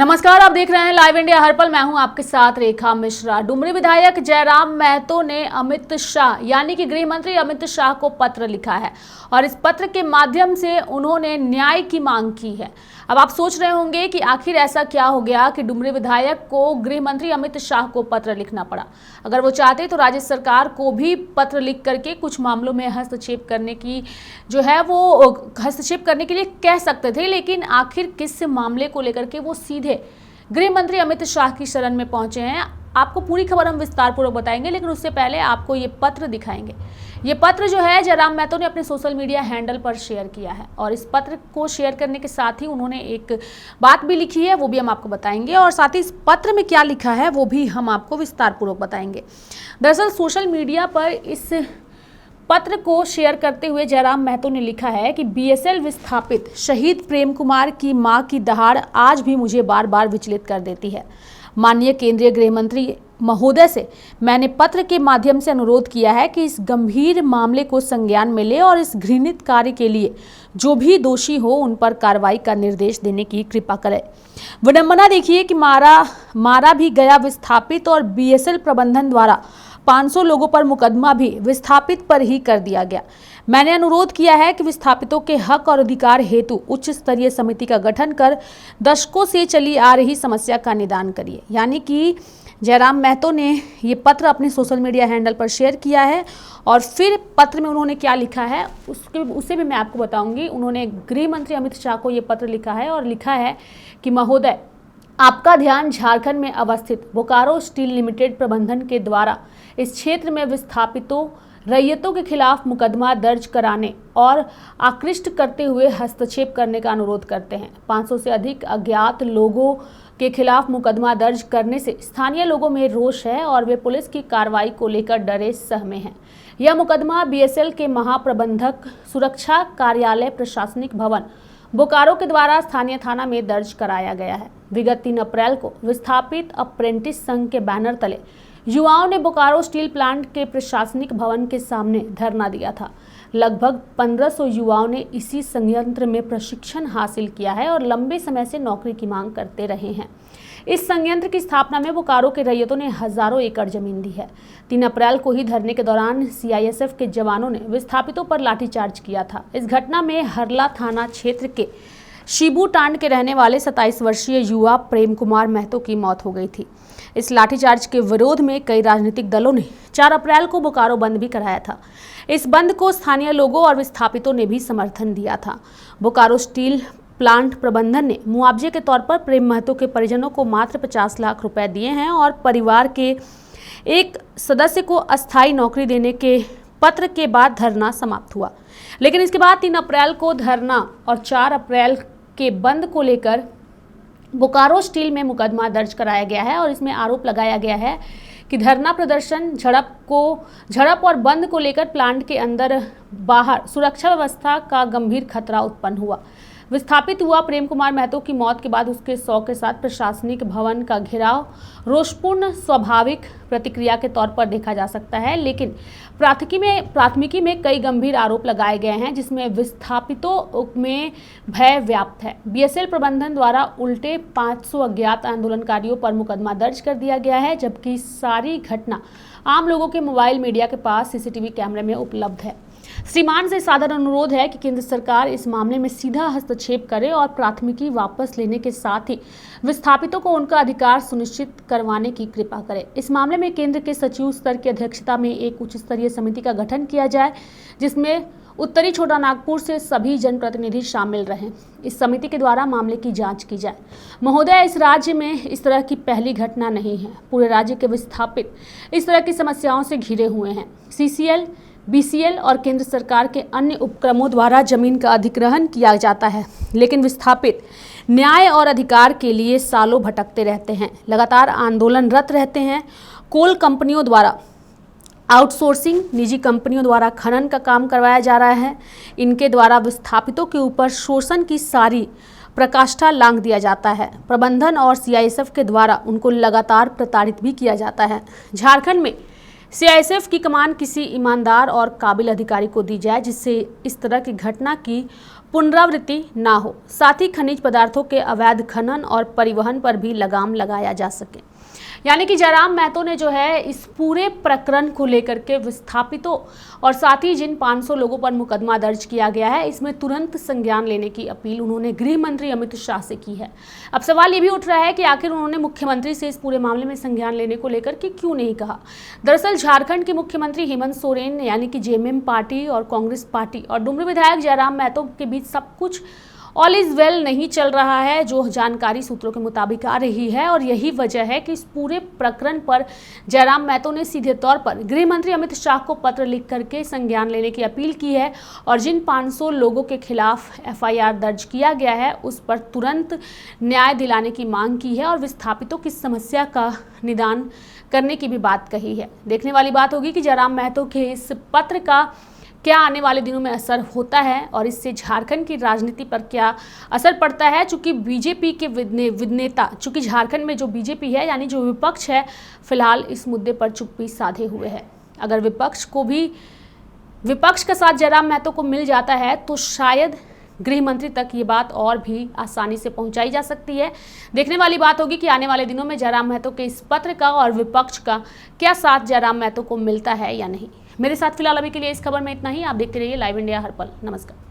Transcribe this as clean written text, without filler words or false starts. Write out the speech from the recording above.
नमस्कार, आप देख रहे हैं लाइव इंडिया हर पल। मैं हूं आपके साथ रेखा मिश्रा। डुमरी विधायक जयराम महतो ने अमित शाह यानी कि गृह मंत्री अमित शाह को पत्र लिखा है और इस पत्र के माध्यम से उन्होंने न्याय की मांग की है। अब आप सोच रहे होंगे कि आखिर ऐसा क्या हो गया कि डुमरी विधायक को गृह मंत्री अमित शाह को पत्र लिखना पड़ा। अगर वो चाहते तो राज्य सरकार को भी पत्र लिख करके कुछ मामलों में हस्तक्षेप करने की जो है वो हस्तक्षेप करने के लिए कह सकते थे, लेकिन आखिर किस मामले को लेकर के वो सीधे गृह मंत्री अमित शाह की शरण में पहुंचे हैं। आपको पूरी खबर हम विस्तार पूर्वक बताएंगे, लेकिन उससे पहले आपको ये पत्र दिखाएंगे। ये पत्र जो है जयराम महतो ने अपने सोशल मीडिया हैंडल पर शेयर किया है और इस पत्र को शेयर करने के साथ ही उन्होंने एक बात भी लिखी है, वो भी हम आपको बताएंगे और साथ ही इस पत्र में क्या लिखा है वो भी हम आपको विस्तार पूर्वक बताएंगे। दरअसल सोशल मीडिया पर इस पत्र को शेयर करते हुए जयराम महतो ने लिखा है कि बीएसएल विस्थापित शहीद प्रेम कुमार की मां की दहाड़ आज भी मुझे बार बार विचलित कर देती है। माननीय केंद्रीय गृह मंत्री महोदय से मैंने पत्र के माध्यम से अनुरोध किया है कि इस गंभीर मामले को संज्ञान में ले और इस घृणित कार्य के लिए जो भी दोषी हो उन पर कार्रवाई का निर्देश देने की कृपा करें। विडंबना देखिए कि मारा भी गया विस्थापित और बीएसएल प्रबंधन द्वारा 500 लोगों पर मुकदमा भी विस्थापित पर ही कर दिया गया। मैंने अनुरोध किया है कि विस्थापितों के हक और अधिकार हेतु उच्च स्तरीय समिति का गठन कर दशकों से चली आ रही समस्या का निदान करिए। यानी कि जयराम महतो ने ये पत्र अपने सोशल मीडिया हैंडल पर शेयर किया है और फिर पत्र में उन्होंने क्या लिखा है उसे भी मैं आपको बताऊंगी। उन्होंने गृह मंत्री अमित शाह को ये पत्र लिखा है और लिखा है कि महोदय, आपका ध्यान झारखंड में अवस्थित बोकारो स्टील लिमिटेड प्रबंधन के द्वारा इस क्षेत्र में विस्थापितों रैयतों के खिलाफ मुकदमा दर्ज कराने और आकृष्ट करते हुए हस्तक्षेप करने का अनुरोध करते हैं। 500 से अधिक अज्ञात लोगों के खिलाफ मुकदमा दर्ज करने से स्थानीय लोगों में रोष है और वे पुलिस की कार्रवाई को लेकर डरे सहमे हैं। यह मुकदमा बीएसएल के महाप्रबंधक सुरक्षा कार्यालय प्रशासनिक भवन बोकारो के द्वारा स्थानीय थाना में दर्ज कराया गया है। विगत 3 अप्रैल को विस्थापित अप्रेंटिस संघ के बैनर तले युवाओं ने बोकारो स्टील प्लांट के प्रशासनिक भवन के सामने धरना दिया था। लगभग 1500 युवाओं ने इसी संयंत्र में प्रशिक्षण हासिल किया है और लंबे समय से नौकरी की मांग करते रहे हैं। इस संयंत्र की स्थापना में बोकारो के रैयतों ने हजारों एकड़ जमीन दी है। 3 अप्रैल को ही धरने के दौरान सीआईएसएफ के जवानों ने विस्थापितों पर लाठीचार्ज किया था। इस घटना में हरला थाना क्षेत्र के शिबू टांड के रहने वाले 27 वर्षीय युवा प्रेम कुमार महतो की मौत हो गई थी। इस लाठीचार्ज के विरोध में कई राजनीतिक दलों ने 4 अप्रैल को बोकारो बंद भी कराया था। इस बंद को स्थानीय लोगों और विस्थापितों ने भी समर्थन दिया था। बोकारो स्टील प्लांट प्रबंधन ने मुआवजे के तौर पर प्रेम महतो के परिजनों को मात्र 50 लाख रुपए दिए हैं और परिवार के एक सदस्य को अस्थायी नौकरी देने के पत्र के बाद धरना समाप्त हुआ। लेकिन इसके बाद 3 अप्रैल को धरना और 4 अप्रैल के बंद को लेकर बोकारो स्टील में मुकदमा दर्ज कराया गया है और इसमें आरोप लगाया गया है कि धरना प्रदर्शन झड़प और बंद को लेकर प्लांट के अंदर बाहर सुरक्षा व्यवस्था का गंभीर खतरा उत्पन्न हुआ। विस्थापित हुआ प्रेम कुमार महतो की मौत के बाद उसके शव के साथ प्रशासनिक भवन का घेराव रोषपूर्ण स्वाभाविक प्रतिक्रिया के तौर पर देखा जा सकता है, लेकिन प्राथमिकी में कई गंभीर आरोप लगाए गए हैं जिसमें विस्थापितों में भय व्याप्त है। बीएसएल प्रबंधन द्वारा उल्टे 500 अज्ञात आंदोलनकारियों पर मुकदमा दर्ज कर दिया गया है, जबकि सारी घटना आम लोगों के मोबाइल मीडिया के पास सीसीटीवी कैमरे में उपलब्ध है। श्रीमान से सादर अनुरोध है कि केंद्र सरकार इस मामले में सीधा हस्तक्षेप करे और प्राथमिकी वापस लेने के साथ ही विस्थापितों को उनका अधिकार सुनिश्चित करवाने की कृपा करे। इस मामले में केंद्र के सचिव स्तर की अध्यक्षता में एक उच्च स्तरीय समिति का गठन किया जाए जिसमें उत्तरी छोटा नागपुर से सभी जनप्रतिनिधि शामिल रहें। इस समिति के द्वारा मामले की जांच की जाए। महोदय, इस राज्य में इस तरह की पहली घटना नहीं है। पूरे राज्य के विस्थापित इस तरह की समस्याओं से घिरे हुए हैं। सीसीएल, बीसीएल और केंद्र सरकार के अन्य उपक्रमों द्वारा जमीन का अधिग्रहण किया जाता है, लेकिन विस्थापित न्याय और अधिकार के लिए सालों भटकते रहते हैं, लगातार आंदोलनरत रहते हैं। कोल कंपनियों द्वारा आउटसोर्सिंग, निजी कंपनियों द्वारा खनन का काम करवाया जा रहा है। इनके द्वारा विस्थापितों के ऊपर शोषण की सारी प्रकाष्ठा लांघ दिया जाता है। प्रबंधन और सीआईएसएफ के द्वारा उनको लगातार प्रताड़ित भी किया जाता है। झारखंड में सीआईएसएफ की कमान किसी ईमानदार और काबिल अधिकारी को दी जाए जिससे इस तरह की घटना की पुनरावृत्ति ना हो। साथ ही खनिज पदार्थों के अवैध खनन और परिवहन पर भी लगाम लगाया जा सके। यानी कि जयराम महतो ने जो है इस पूरे प्रकरण को लेकर के विस्थापितों और साथ ही जिन 500 लोगों पर मुकदमा दर्ज किया गया है इसमें तुरंत संज्ञान लेने की अपील उन्होंने गृह मंत्री अमित शाह से की है। अब सवाल ये भी उठ रहा है कि आखिर उन्होंने मुख्यमंत्री से इस पूरे मामले में संज्ञान लेने को लेकर के क्यों नहीं कहा। दरअसल झारखंड के मुख्यमंत्री हेमंत सोरेन यानी कि जेएमएम पार्टी और कांग्रेस पार्टी और डुमरी विधायक जयराम महतो के बीच सब कुछ ऑल इज वेल नहीं चल रहा है, जो जानकारी सूत्रों के मुताबिक आ रही है। और यही वजह है कि इस पूरे प्रकरण पर जयराम महतो ने सीधे तौर पर गृह मंत्री अमित शाह को पत्र लिख करके संज्ञान लेने की अपील की है और जिन 500 लोगों के खिलाफ एफआईआर दर्ज किया गया है उस पर तुरंत न्याय दिलाने की मांग की है और विस्थापितों की समस्या का निदान करने की भी बात कही है। देखने वाली बात होगी कि जयराम महतो के इस पत्र का क्या आने वाले दिनों में असर होता है और इससे झारखंड की राजनीति पर क्या असर पड़ता है। चूंकि बीजेपी के नेता चूंकि झारखंड में जो बीजेपी है यानी जो विपक्ष है फिलहाल इस मुद्दे पर चुप्पी साधे हुए है। अगर विपक्ष का साथ जयराम महतो को मिल जाता है तो शायद गृह मंत्री तक ये बात और भी आसानी से पहुंचाई जा सकती है। देखने वाली बात होगी कि आने वाले दिनों में जयराम महतो के इस पत्र का और विपक्ष का क्या साथ जयराम महतो को मिलता है या नहीं। मेरे साथ फिलहाल अभी के लिए इस खबर में इतना ही। आप देखते रहिए लाइव इंडिया हर पल। नमस्कार।